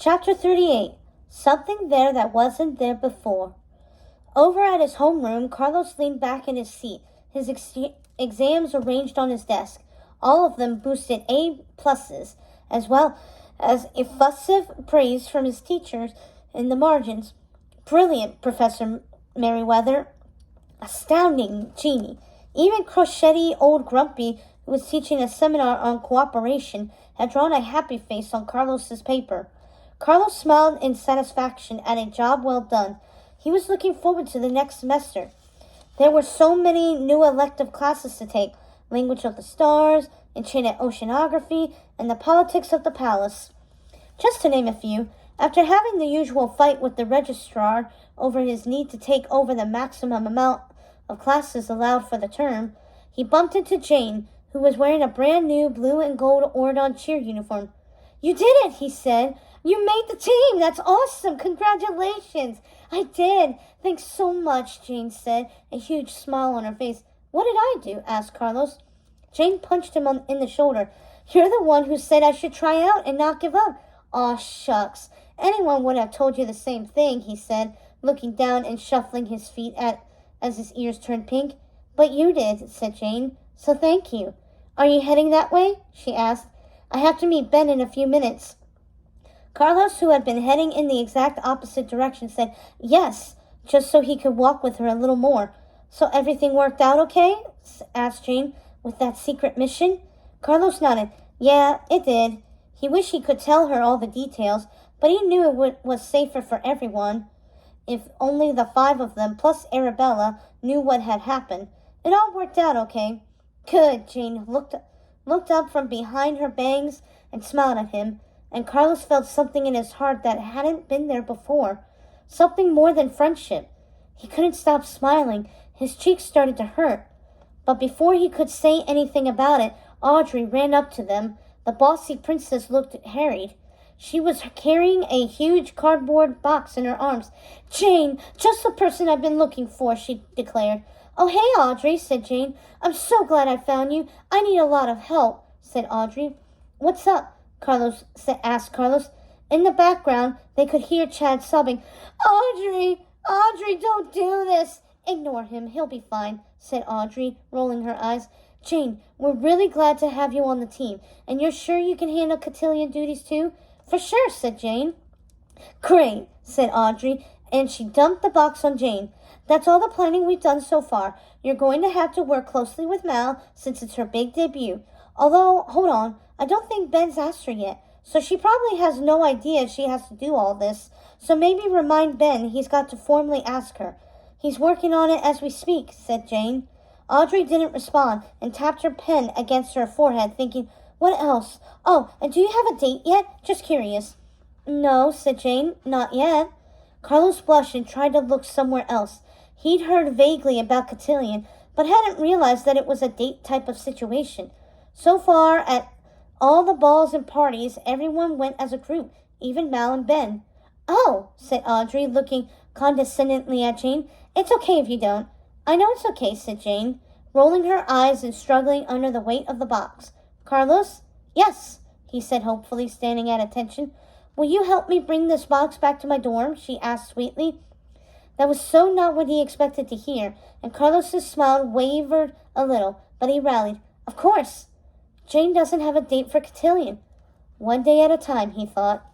Chapter 38. Something There That Wasn't There Before. Over at his homeroom, Carlos leaned back in his seat, his exams arranged on his desk, all of them boosted A+, as well as effusive praise from his teachers in the margins. Brilliant, Professor Merriweather. Astounding, Jeannie. Even crochetty old Grumpy, who was teaching a seminar on cooperation, had drawn a happy face on Carlos's paper. Carlos smiled in satisfaction at a job well done. He was looking forward to the next semester. There were so many new elective classes to take: Language of the Stars, Enchanted Oceanography, and the Politics of the Palace. Just to name a few, after having the usual fight with the registrar over his need to take over the maximum amount of classes allowed for the term, he bumped into Jane, who was wearing a brand new blue and gold Ordon cheer uniform. "You did it," he said. "You made the team. That's awesome. Congratulations." "I did. Thanks so much," Jane said, a huge smile on her face. "What did I do?" asked Carlos. Jane punched him in the shoulder. "You're the one who said I should try out and not give up." "Aw, shucks. Anyone would have told you the same thing," he said, looking down and shuffling his feet as his ears turned pink. "But you did," said Jane, "so thank you." "Are you heading that way?" she asked. "I have to meet Ben in a few minutes." Carlos, who had been heading in the exact opposite direction, said yes, just so he could walk with her a little more. "So everything worked out okay?" asked Jane, "with that secret mission?" Carlos nodded. "Yeah, it did." He wished he could tell her all the details, but he knew it was safer for everyone if only the 5 of them, plus Arabella, knew what had happened. It all worked out okay. "Good." Jane looked up from behind her bangs and smiled at him, and Carlos felt something in his heart that hadn't been there before. Something more than friendship. He couldn't stop smiling. His cheeks started to hurt. But before he could say anything about it, Audrey ran up to them. The bossy princess looked harried. She was carrying a huge cardboard box in her arms. "Jane, just the person I've been looking for," she declared. "Oh, hey, Audrey," said Jane. "I'm so glad I found you. I need a lot of help," said Audrey. "What's up?" asked Carlos. In the background, they could hear Chad sobbing. Audrey, don't do this." "Ignore him. He'll be fine," said Audrey, rolling her eyes. "Jane, we're really glad to have you on the team. And you're sure you can handle cotillion duties too?" "For sure," said Jane. "Great," said Audrey, and she dumped the box on Jane. "That's all the planning we've done so far. You're going to have to work closely with Mal since it's her big debut. Although, hold on, I don't think Ben's asked her yet, so she probably has no idea she has to do all this. So maybe remind Ben he's got to formally ask her." "He's working on it as we speak," said Jane. Audrey didn't respond and tapped her pen against her forehead, thinking, "What else? Oh, and do you have a date yet? Just curious." "No," said Jane, "not yet." Carlos blushed and tried to look somewhere else. He'd heard vaguely about cotillion, but hadn't realized that it was a date type of situation. So far, at all the balls and parties, everyone went as a group, even Mal and Ben. "Oh," said Audrey, looking condescendingly at Jane. "It's okay if you don't." "I know it's okay," said Jane, rolling her eyes and struggling under the weight of the box. "Carlos?" "Yes," he said hopefully, standing at attention. "Will you help me bring this box back to my dorm?" she asked sweetly. That was so not what he expected to hear, and Carlos's smile wavered a little, but he rallied. "Of course." Jane doesn't have a date for cotillion. One day at a time, he thought.